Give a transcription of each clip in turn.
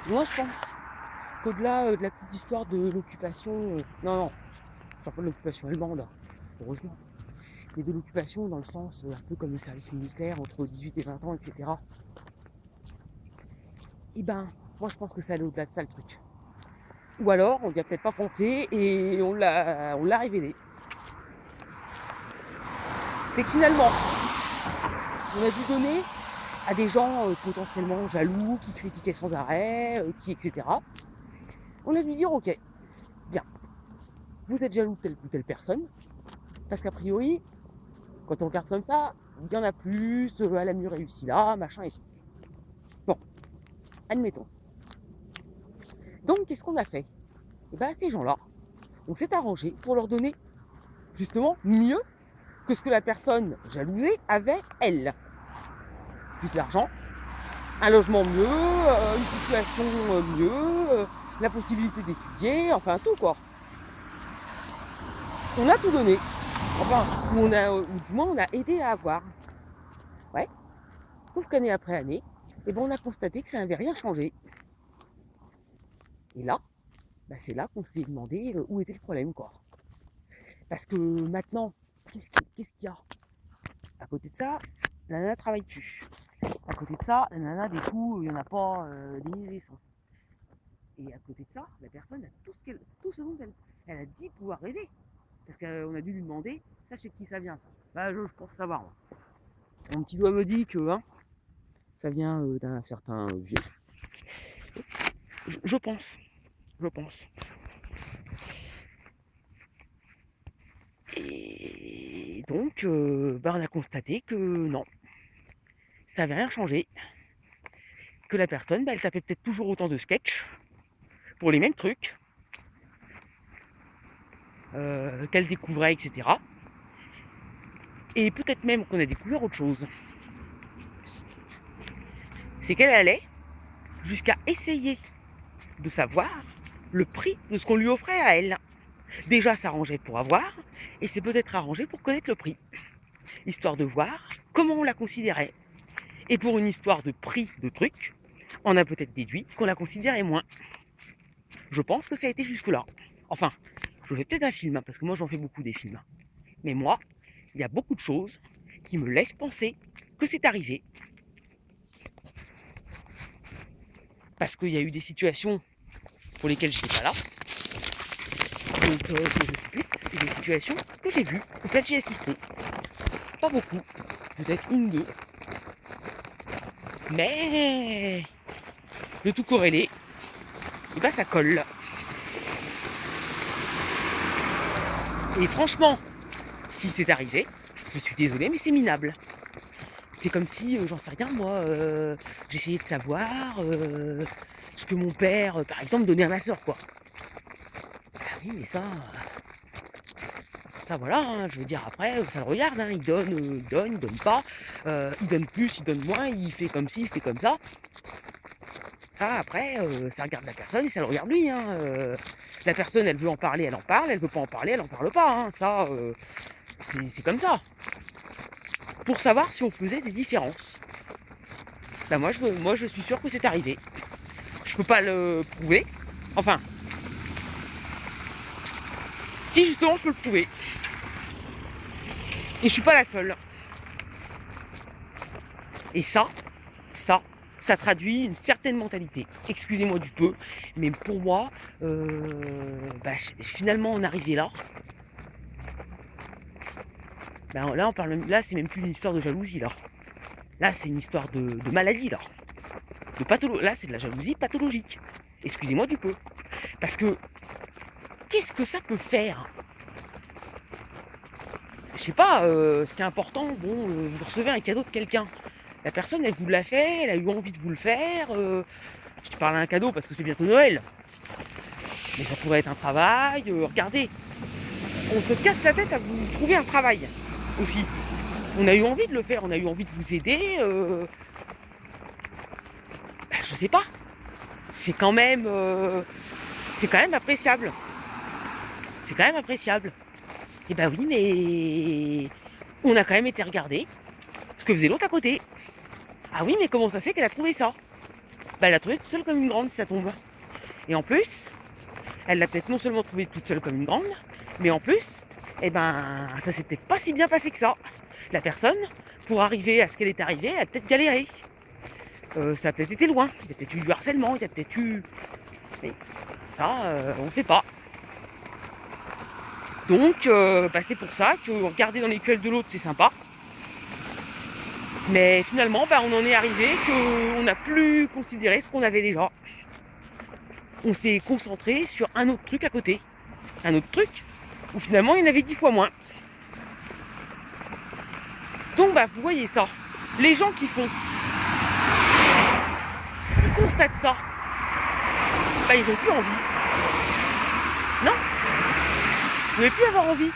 Moi, je pense qu'au-delà de la petite histoire de l'occupation, non, non, je parle pas de l'occupation allemande, hein, heureusement, mais de l'occupation dans le sens un peu comme le service militaire entre 18 et 20 ans, etc. Eh ben, moi, je pense que ça allait au-delà de ça le truc. Ou alors, on n'y a peut-être pas pensé et on l'a révélé. C'est que finalement, on a dû donner à des gens potentiellement jaloux, qui critiquaient sans arrêt, etc. On a dû dire, ok, bien, vous êtes jaloux de telle ou telle personne, parce qu'a priori, quand on regarde comme ça, il y en a plus, elle a mieux réussi là, machin et tout. Bon, admettons. Donc, qu'est-ce qu'on a fait? Et bien, ces gens-là, on s'est arrangé pour leur donner, justement, mieux que ce que la personne jalousée avait, elle. Plus d'argent, un logement mieux, une situation mieux, la possibilité d'étudier, enfin tout quoi. On a tout donné. Enfin, ou du moins on a aidé à avoir. Ouais. Sauf qu'année après année, eh ben, on a constaté que ça n'avait rien changé. Et là, bah, c'est là qu'on s'est demandé où était le problème quoi. Parce que maintenant, qu'est-ce qu'il y a? À côté de ça, la nana travaille plus. À côté de ça, la nana des sous, il n'y en a pas des cents. Et à côté de ça, la personne a tout ce dont elle a dit pouvoir rêver. Parce qu'on a dû lui demander, ça chez qui ça vient ça? Bah je pense savoir. Moi. Mon petit doigt me dit que ça vient d'un certain vieux. Je pense. Je pense. Et donc, bah, on a constaté que non, ça n'avait rien changé. Que la personne, bah, elle tapait peut-être toujours autant de sketchs pour les mêmes trucs qu'elle découvrait, etc. Et peut-être même qu'on a découvert autre chose. C'est qu'elle allait jusqu'à essayer de savoir le prix de ce qu'on lui offrait à elle. Déjà s'arranger pour avoir, et c'est peut-être arranger pour connaître le prix, histoire de voir comment on la considérait. Et pour une histoire de prix de trucs, on a peut-être déduit qu'on la considérait moins. Je pense que ça a été jusque-là. Enfin, je fais peut-être un film, hein, parce que moi j'en fais beaucoup des films. Mais moi, il y a beaucoup de choses qui me laissent penser que c'est arrivé. Parce qu'il y a eu des situations pour lesquelles je n'étais pas là, donc que je suppute, et des situations que j'ai vues, auxquelles j'ai assisté. Pas beaucoup, peut-être une ou deux. Mais le tout corrélé, et bah ça colle. Et franchement, si c'est arrivé, je suis désolé, mais c'est minable. C'est comme si, j'en sais rien moi, j'essayais de savoir ce que mon père, par exemple, donnait à ma soeur, quoi. Ah oui, mais ça voilà, hein, je veux dire, après, ça le regarde, hein, il donne pas, il donne plus, il donne moins, il fait comme ci, il fait comme ça. Ça, après, ça regarde la personne et ça le regarde lui. Hein, la personne, elle veut en parler, elle en parle. Elle veut pas en parler, elle en parle pas. Hein, ça, c'est comme ça. Pour savoir si on faisait des différences. Bah moi, je suis sûr que c'est arrivé. Je peux pas le prouver. Enfin, si justement je peux le prouver. Et je suis pas la seule. Et ça, ça traduit une certaine mentalité. Excusez-moi du peu, mais pour moi, bah, finalement, en arriver là, ben là, là, c'est même plus une histoire de jalousie, là. Là, c'est une histoire de maladie, là. Là, c'est de la jalousie pathologique. Excusez-moi du peu. Parce que, qu'est-ce que ça peut faire? Je sais pas, ce qui est important, bon, vous recevez un cadeau de quelqu'un. La personne, elle vous l'a fait, elle a eu envie de vous le faire. Je te parle d'un cadeau parce que c'est bientôt Noël. Mais ça pourrait être un travail. Regardez, on se casse la tête à vous trouver un travail aussi. On a eu envie de le faire, on a eu envie de vous aider. Ben, je sais pas. C'est quand même, c'est quand même appréciable. C'est quand même appréciable. Et bah oui, mais on a quand même été regarder ce que faisait l'autre à côté. Ah oui, mais comment ça se fait qu'elle a trouvé ça? bah, elle l'a trouvée toute seule comme une grande si ça tombe. Et en plus, elle l'a peut-être non seulement trouvée toute seule comme une grande, mais en plus, eh ben, ça s'est peut-être pas si bien passé que ça. La personne, pour arriver à ce qu'elle est arrivée, elle a peut-être galéré. Ça a peut-être été loin. Il y a peut-être eu du harcèlement, il y a peut-être eu... Mais ça, on ne sait pas. Donc, bah, c'est pour ça que regarder dans les cuelles de l'autre, c'est sympa. Mais finalement, bah, on en est arrivé qu'on n'a plus considéré ce qu'on avait déjà. On s'est concentré sur un autre truc à côté. Un autre truc où finalement il y en avait 10 fois moins. Donc bah vous voyez ça. Les gens qui font, ils constatent ça. Bah ils ont plus envie. Non, vous n'allez plus avoir envie.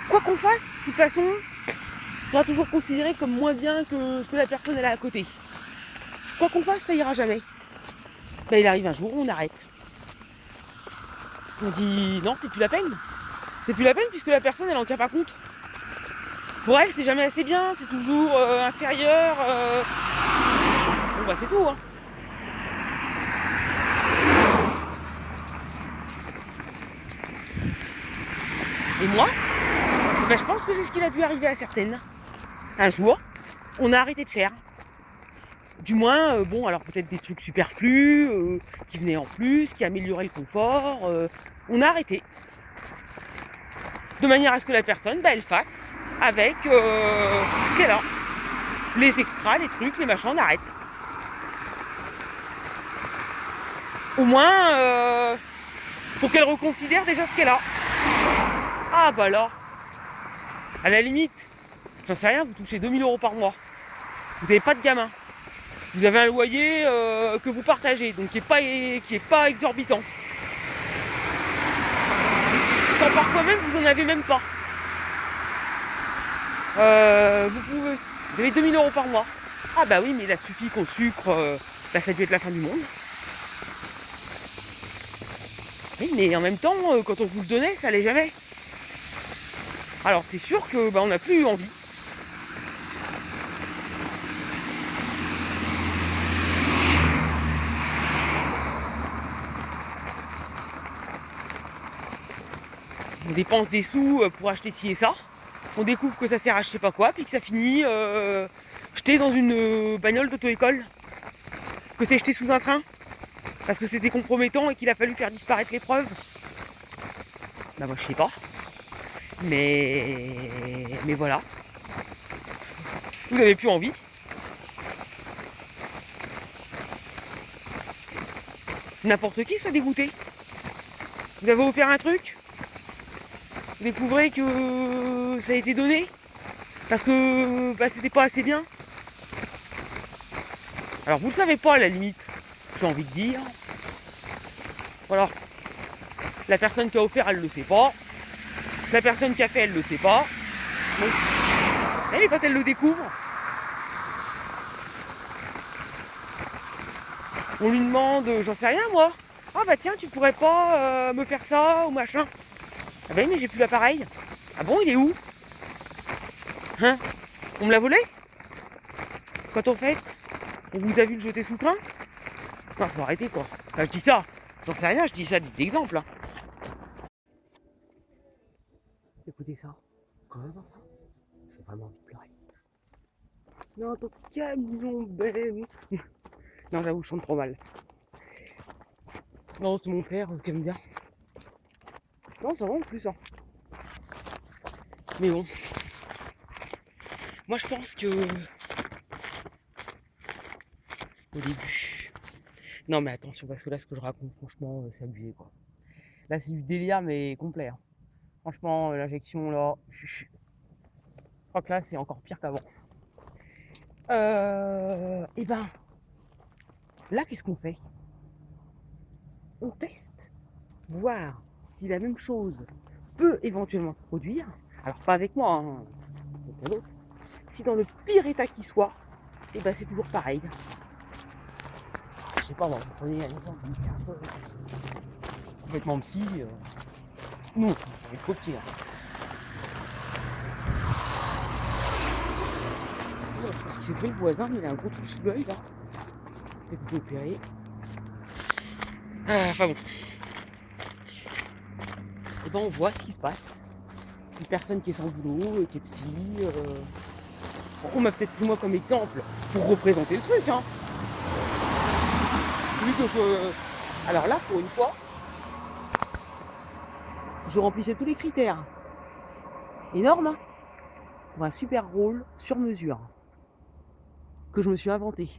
Quoi qu'on fasse, de toute façon, ça sera toujours considéré comme moins bien que ce que la personne elle a à côté. Quoi qu'on fasse, ça ira jamais. Bah il arrive un jour, on arrête. On dit non, c'est plus la peine. C'est plus la peine puisque la personne elle en tient pas compte. Pour elle, c'est jamais assez bien, c'est toujours inférieur. Bon bah c'est tout. Hein. Et moi, bah, je pense que c'est ce qu'il a dû arriver à certaines. Un jour, on a arrêté de faire. Du moins, bon, alors peut-être des trucs superflus, qui venaient en plus, qui amélioraient le confort. On a arrêté. De manière à ce que la personne, bah, elle fasse avec ce qu'elle a. Les extras, les trucs, les machins, on arrête. Au moins, pour qu'elle reconsidère déjà ce qu'elle a. Ah bah là, à la limite, j'en sais rien, vous touchez 2000 € par mois. Vous n'avez pas de gamin. Vous avez un loyer que vous partagez, donc qui est pas exorbitant. Quand parfois même vous en avez même pas. Vous avez 2000 € par mois. Ah bah oui, mais il a suffi qu'au sucre, bah ça a dû être la fin du monde. Oui, mais en même temps, quand on vous le donnait, ça allait jamais. Alors c'est sûr que bah, on n'a plus eu envie. On dépense des sous pour acheter ci et ça. On découvre que ça sert à je sais pas quoi, puis que ça finit jeté dans une bagnole d'auto-école. Que c'est jeté sous un train. Parce que c'était compromettant et qu'il a fallu faire disparaître les preuves. Bah moi je sais pas. Mais voilà. Vous n'avez plus envie. N'importe qui serait dégoûté. Vous avez offert un truc, vous découvrez que ça a été donné parce que bah, c'était pas assez bien. Alors vous le savez pas à la limite, j'ai envie de dire. Voilà. La personne qui a offert, elle le sait pas. La personne qui a fait, elle le sait pas. Donc, et quand elle le découvre, on lui demande, j'en sais rien moi. Ah bah tiens, tu pourrais pas me faire ça ou machin. Ah bah mais j'ai plus l'appareil. Ah bon, il est où? Hein? On me l'a volé? Quand on fait, on vous a vu le jeter sous le train? Non, faut arrêter quoi. Enfin, je dis ça, j'en sais rien, je dis ça d'exemple. Hein. Écoutez ça, quand j'entends ça, j'ai vraiment envie de pleurer. Non, ton camion Ben. Non, j'avoue, je chante trop mal. Non, c'est mon père qui aime bien. Non, ça va en plus. Hein. Mais bon. Moi, je pense que... Au début... Non, mais attention, parce que là, ce que je raconte, franchement, c'est abusé, quoi. Là, c'est du délire, mais complet. Hein. Franchement, l'injection, là... Je crois que là, c'est encore pire qu'avant. Et ben... Là, qu'est-ce qu'on fait? On teste. Voir si la même chose peut éventuellement se produire. Alors, pas avec moi, hein. Avec un autre. Si dans le pire état qui soit, et ben c'est toujours pareil. Je sais pas, moi, vous prenez un exemple d'une personne complètement psy, nous, on est trop petits. Hein. Je pense qu'il s'est fait le voisin, mais il a un gros truc sous l'œil là. Peut-être été opéré. Enfin bon. Et ben on voit ce qui se passe. Une personne qui est sans boulot, qui est psy. On m'a peut-être pris moi comme exemple pour représenter le truc, hein. Vu que alors là, pour une fois, je remplissais tous les critères. Énorme, hein, pour un super rôle sur mesure que je me suis inventé.